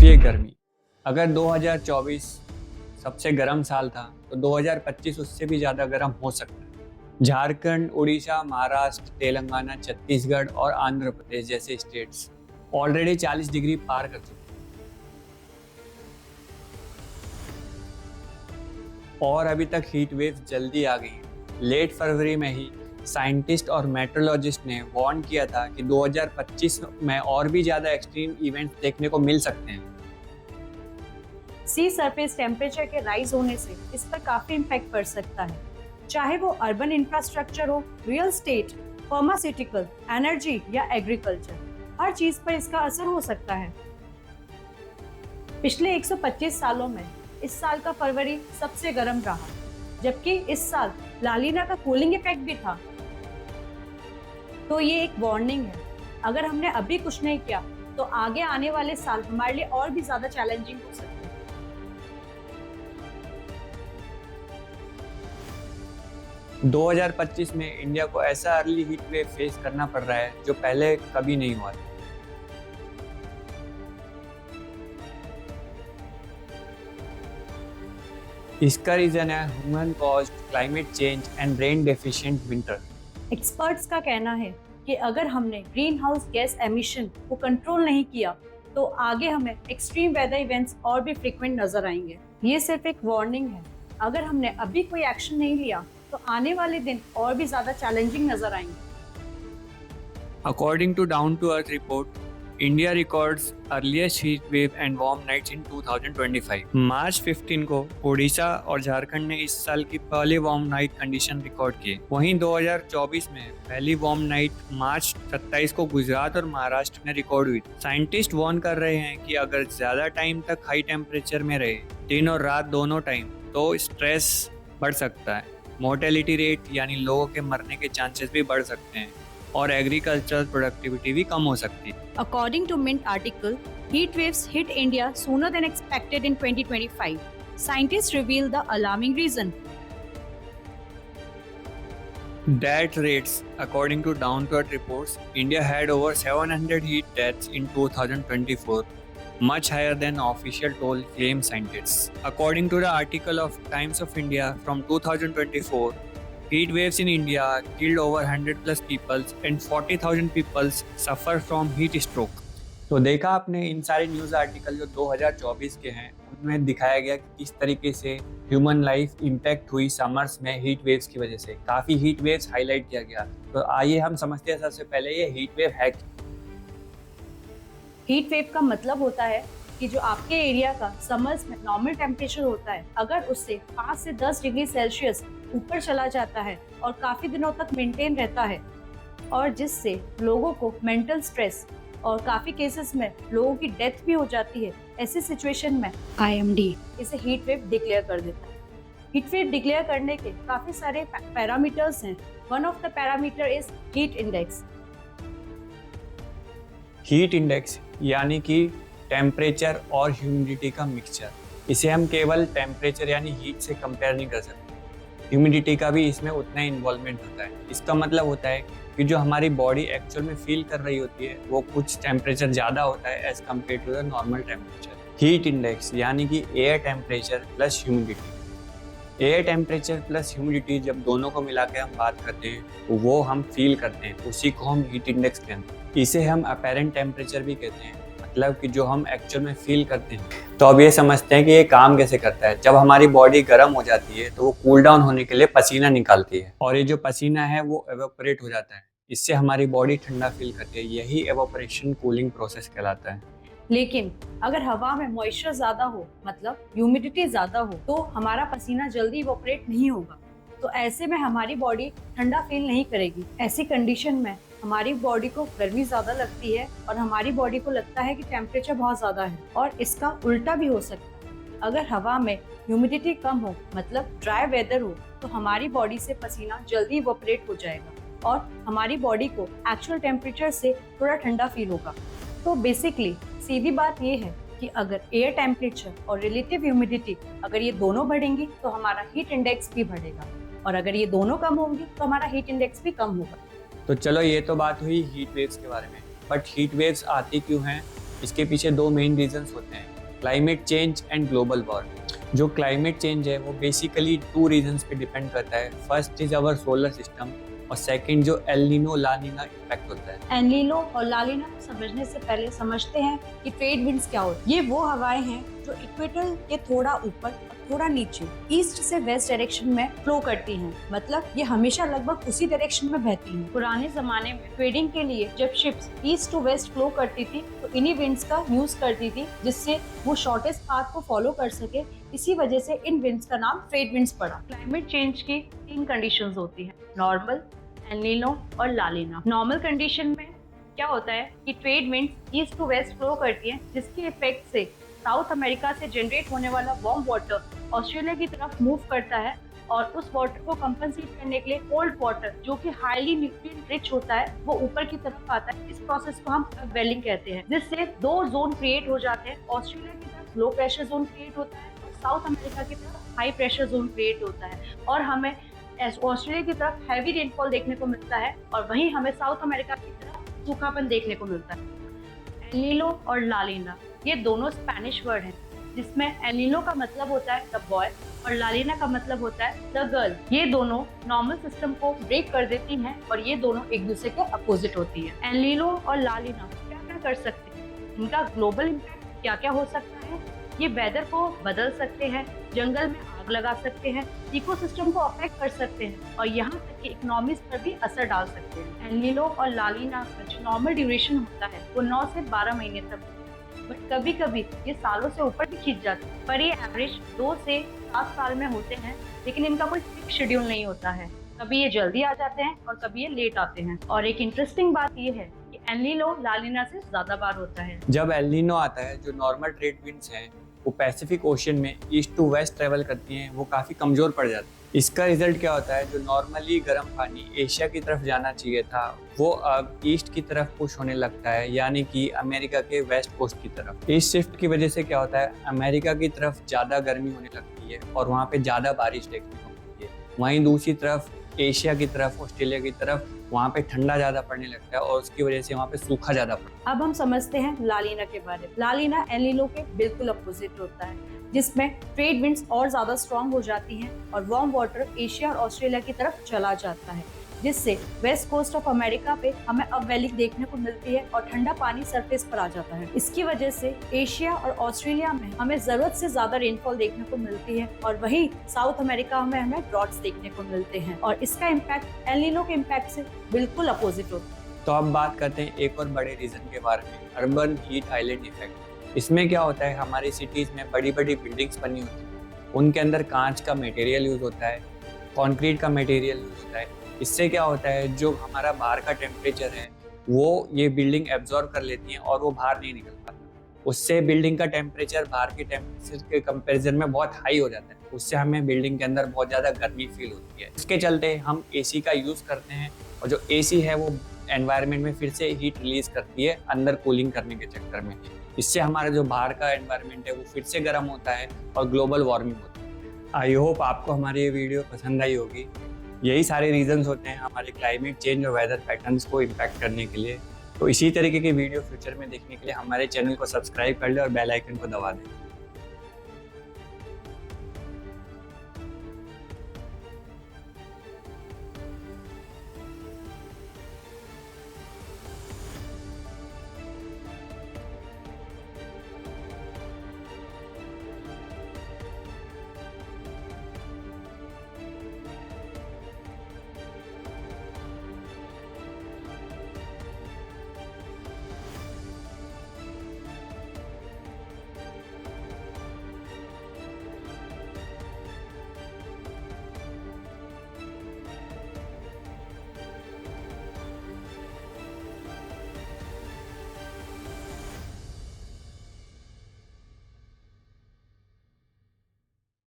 सोचिए गर्मी। अगर 2024 सबसे गर्म साल था तो 2025 उससे भी ज़्यादा गर्म हो सकता है। झारखंड, उड़ीसा, महाराष्ट्र, तेलंगाना, छत्तीसगढ़ और आंध्र प्रदेश जैसे स्टेट्स ऑलरेडी 40 डिग्री पार कर चुके हैं और अभी तक हीट वेव जल्दी आ गई है। लेट फरवरी में ही साइंटिस्ट और मेट्रोलॉजिस्ट ने वार्न किया था कि 2025 में और भी ज़्यादा एक्सट्रीम इवेंट्स देखने को मिल सकते हैं। सी सरफेस टेम्परेचर के राइज होने से इस पर काफी इम्पैक्ट पड़ सकता है, चाहे वो अर्बन इंफ्रास्ट्रक्चर हो, रियल एस्टेट, फार्मास्यूटिकल, एनर्जी या एग्रीकल्चर, हर चीज पर इसका असर हो सकता है। पिछले 125 सालों में इस साल का फरवरी सबसे गर्म रहा, जबकि इस साल लालीना का कूलिंग इफेक्ट भी था। तो ये एक वार्निंग है, अगर हमने अभी कुछ नहीं किया तो आगे आने वाले साल हमारे लिए और भी ज्यादा चैलेंजिंग हो सकते हैं। 2025 में इंडिया को ऐसा अर्ली हीट वेव फेस करना पड़ रहा है जो पहले कभी नहीं हुआ था। इसका रीजन है human caused climate change and rain deficient winter. Experts का कहना है कि अगर हमने ग्रीन हाउस गैस एमिशन को कंट्रोल नहीं किया तो आगे हमें एक्सट्रीम वेदर इवेंट्स और भी फ्रीक्वेंट नजर आएंगे। ये सिर्फ एक वार्निंग है, अगर हमने अभी कोई एक्शन नहीं लिया तो आने वाले दिन और भी ज्यादा चैलेंजिंग नजर आएंगे। According to Down to Earth report, India records earliest heat wave and warm nights in 2025। मार्च 15 को उड़ीसा और झारखंड ने इस साल की पहली वार्म नाइट कंडीशन रिकॉर्ड की। वहीं 2024 में पहली वार्म नाइट मार्च 27 को गुजरात और महाराष्ट्र में रिकॉर्ड हुई। साइंटिस्ट वार्न कर रहे हैं कि अगर ज्यादा टाइम तक हाई टेम्परेचर में रहे, दिन और रात दोनों टाइम, तो स्ट्रेस बढ़ सकता है, मोर्टेलिटी रेट यानी लोगों के मरने के चांसेस भी बढ़ सकते हैं और एग्रीकल्चरल प्रोडक्टिविटी भी कम हो सकती है। According to Mint article, heat waves hit India sooner than expected in 2025. Scientists reveal the alarming reason. Death rates, according to Down to Earth reports, India had over 700 heat deaths in 2024, much higher than official toll, claim scientists. According to the article of Times of India from 2024, heat waves in India killed over 100 plus people and 40,000 people suffer from heat stroke. तो देखा आपने इन सारे news article जो 2024 के हैं, उनमें दिखाया गया कि किस तरीके से ह्यूमन लाइफ इम्पैक्ट हुई समर्स में हीट वेव्स की वजह से। काफ़ी हीट वेव्स हाईलाइट किया गया। तो आइए हम समझते हैं सबसे पहले ये हीट वेव है क्या। हीट वेव का मतलब होता है कि जो आपके एरिया का समर्स में नॉर्मल टेम्परेचर होता है, अगर उससे 5 से 10 डिग्री सेल्सियस ऊपर चला जाता है और काफी दिनों तक मेंटेन रहता है, और जिससे लोगों को मेंटल स्ट्रेस और काफी केसेस में लोगों की डेथ भी हो जाती है, ऐसी सिचुएशन में IMD इसे हीट वेव डिक्लेयर कर देता है। हीट वेव डिक्लेयर करने के काफी सारे पैरामीटर्स हैं। One of the parameter is heat index. Heat index यानी कि टेम्परेचर और ह्यूमिडिटी का मिक्सचर। इसे हम केवल टेम्परेचर यानी हीट से कंपेयर नहीं कर सकते, ह्यूमिडिटी का भी इसमें उतना ही इन्वॉल्वमेंट होता है। इसका मतलब होता है कि जो हमारी बॉडी एक्चुअल में फील कर रही होती है वो कुछ टेम्परेचर ज़्यादा होता है as compare to the normal temperature. Heat index यानी कि air temperature plus humidity. Air temperature plus humidity जब दोनों को मिला के हम बात करते हैं तो वो हम फील करते हैं, उसी को हम हीट इंडेक्स कहते हैं। इसे हम अपेरेंट टेम्परेचर भी कहते हैं, मतलब कि जो हम एक्चुअल में फील करते हैं। तो अब ये समझते हैं कि ये काम कैसे करता है। जब हमारी बॉडी गर्म हो जाती है तो वो कूल डाउन होने के लिए पसीना निकालती है, और ये जो पसीना है वो एवोपरेट हो जाता है। इससे हमारी बॉडी ठंडा फील करती है। यही एवोपरेशन कूलिंग प्रोसेस कहलाता है। लेकिन अगर हवा में मॉइस्चर ज्यादा हो, मतलब ह्यूमिडिटी ज्यादा हो, तो हमारा पसीना जल्दी इवोपरेट नहीं होगा, तो ऐसे में हमारी बॉडी ठंडा फील नहीं करेगी। ऐसी कंडीशन में हमारी बॉडी को गर्मी ज्यादा लगती है और हमारी बॉडी को लगता है कि टेम्परेचर बहुत ज्यादा है। और इसका उल्टा भी हो सकता है, अगर हवा में ह्यूमिडिटी कम हो, मतलब ड्राई वेदर हो, तो हमारी बॉडी से पसीना जल्दी इवोपरेट हो जाएगा और हमारी बॉडी को एक्चुअल टेम्परेचर से थोड़ा ठंडा फील होगा। तो बेसिकली सीधी बात ये है कि अगर एयर टेम्परेचर और रिलेटिव ह्यूमिडिटी अगर ये दोनों बढ़ेंगी तो हमारा हीट इंडेक्स भी बढ़ेगा, और अगर ये दोनों कम होंगी तो हमारा हीट इंडेक्स भी कम होगा। तो चलो ये तो बात हुई हीट वेव्स के बारे में, बट हीट वेव्स आती क्यों हैं? इसके पीछे दो मेन रीजंस होते हैं। Climate change and global warming. जो क्लाइमेट चेंज है वो बेसिकली 2 रीजंस पे डिपेंड करता है। First is our solar system और सेकंड जो El Nino La Nina impact होता है। एल नीनो और ला नीना को समझने से पहले समझते हैं कि ट्रेड विंड्स क्या होती है। ये वो हवाएं हैं जो इक्वेटर के थोड़ा ऊपर और थोड़ा नीचे ईस्ट से वेस्ट डायरेक्शन में फ्लो करती हैं। मतलब ये हमेशा लगभग उसी डायरेक्शन में बहती हैं। पुराने जमाने में ट्रेडिंग के लिए जब ships east to west flow करती थी तो इन्हीं विंड्स का यूज करती थी, जिससे वो शॉर्टेस्ट पाथ को फॉलो कर सके। इसी वजह से इन विंड्स का नाम ट्रेड विंड्स पड़ा। क्लाइमेट चेंज की 3 कंडीशंस होती हैं, नॉर्मल, एल नीनो और ला नीना। नॉर्मल कंडीशन में क्या होता है कि trade winds east to west flow करती हैं, जिसके इफेक्ट से साउथ अमेरिका से जनरेट होने वाला वार्म वाटर ऑस्ट्रेलिया की तरफ मूव करता है और उस वाटर को कंपनसेट करने के लिए कोल्ड वाटर जो कि हाईली न्यूट्रिएंट रिच होता है वो ऊपर की तरफ आता है। इस प्रोसेस को हम अपवेलिंग कहते हैं, जिससे 2 जोन क्रिएट हो जाते हैं। ऑस्ट्रेलिया की तरफ लो प्रेशर जोन क्रिएट होता है और साउथ अमेरिका की तरफ हाई प्रेशर जोन क्रिएट होता है और हमें ऑस्ट्रेलिया की तरफ हैवी रेनफॉल देखने को मिलता है और वहीं हमें साउथ अमेरिका की तरफ सूखापन देखने को मिलता है। एल नीनो और ला नीना ये दोनों स्पेनिश वर्ड हैं, जिसमें एल नीनो का मतलब होता है द बॉय और ला नीना का मतलब होता है द गर्ल। ये दोनों नॉर्मल सिस्टम को ब्रेक कर देती हैं और ये दोनों एक दूसरे के अपोजिट होती है। एल नीनो और ला नीना क्या क्या कर सकते हैं, इनका ग्लोबल इम्पैक्ट क्या क्या हो सकता है। ये वेदर को बदल सकते हैं, जंगल में आग लगा सकते हैं, इकोसिस्टम को अफेक्ट कर सकते हैं और यहाँ तक कि इकोनॉमीज पर भी असर डाल सकते हैं। एल नीनो और ला नीना का जो नॉर्मल ड्यूरेशन होता है वो 9 से 12 महीने तक, बट कभी कभी ये सालों से ऊपर भी खींच जाते हैं। पर ये एवरेज 2 से 7 साल में होते हैं, लेकिन इनका कोई फिक्स शेड्यूल नहीं होता है। कभी ये जल्दी आ जाते हैं और कभी ये लेट आते हैं। और एक इंटरेस्टिंग बात ये है कि एल नीनो ला नीना से ज्यादा बार होता है। जब एल नीनो आता है, जो नॉर्मल ट्रेड विंड्स हैं वो पैसिफिक ओशन में ईस्ट टू वेस्ट ट्रेवल करती हैं, वो काफ़ी कमज़ोर पड़ जाती है। इसका रिजल्ट क्या होता है, जो नॉर्मली गर्म पानी एशिया की तरफ जाना चाहिए था वो अब ईस्ट की तरफ पुश होने लगता है, यानी कि अमेरिका के वेस्ट कोस्ट की तरफ। इस शिफ्ट की वजह से क्या होता है, अमेरिका की तरफ ज़्यादा गर्मी होने लगती है और वहाँ पे ज़्यादा बारिश देखने को मिलती है। वहीं दूसरी तरफ एशिया की तरफ, ऑस्ट्रेलिया की तरफ वहाँ पे ठंडा ज़्यादा पड़ने लगता है और उसकी वजह से वहाँ पे सूखा ज़्यादा पड़ता है। अब हम समझते हैं ला नीना के बारे में। ला नीना एल नीनो के बिल्कुल अपोजिट होता है, जिसमें ट्रेड विंड्स और ज्यादा स्ट्रांग हो जाती हैं और वार्म वाटर एशिया और ऑस्ट्रेलिया की तरफ चला जाता है, जिससे वेस्ट कोस्ट ऑफ अमेरिका पे हमें अपवेलिंग देखने को मिलती है और ठंडा पानी सरफेस पर आ जाता है। इसकी वजह से एशिया और ऑस्ट्रेलिया में हमें जरूरत से ज्यादा रेनफॉल देखने को मिलती है और वहीं साउथ अमेरिका में हमें ड्रॉट्स देखने को मिलते हैं और इसका इम्पैक्ट एल नीनो के इम्पैक्ट से बिल्कुल अपोजिट होता है। तो अब बात करते हैं एक और बड़े रीज़न के बारे में, अर्बन हीट आइलैंड इफेक्ट। इसमें क्या होता है, हमारी सिटीज़ में बड़ी बड़ी बिल्डिंग्स बनी होती हैं, उनके अंदर कांच का मटेरियल यूज़ होता है, कंक्रीट का मटेरियल यूज़ होता है। इससे क्या होता है, जो हमारा बाहर का टेम्परेचर है वो ये बिल्डिंग एब्जॉर्ब कर लेती है और वो बाहर नहीं निकल पाता। उससे बिल्डिंग का टेम्परेचर बाहर के टेम्परेचर के कंपैरिजन में बहुत हाई हो जाता है। उससे हमें बिल्डिंग के अंदर बहुत ज़्यादा गर्मी फील होती है। इसके चलते हम एसी का यूज़ करते हैं और जो एसी है वो एनवायरनमेंट में फिर से हीट रिलीज करती है अंदर कूलिंग करने के चक्कर में। इससे हमारा जो बाहर का एनवायरनमेंट है वो फिर से गर्म होता है और ग्लोबल वार्मिंग होती है। आई होप आपको हमारी ये वीडियो पसंद आई होगी। यही सारे रीजंस होते हैं हमारे क्लाइमेट चेंज और वेदर पैटर्न्स को इम्पैक्ट करने के लिए। तो इसी तरीके की वीडियो फ्यूचर में देखने के लिए हमारे चैनल को सब्सक्राइब कर लें और बेल आइकन को दबा दें।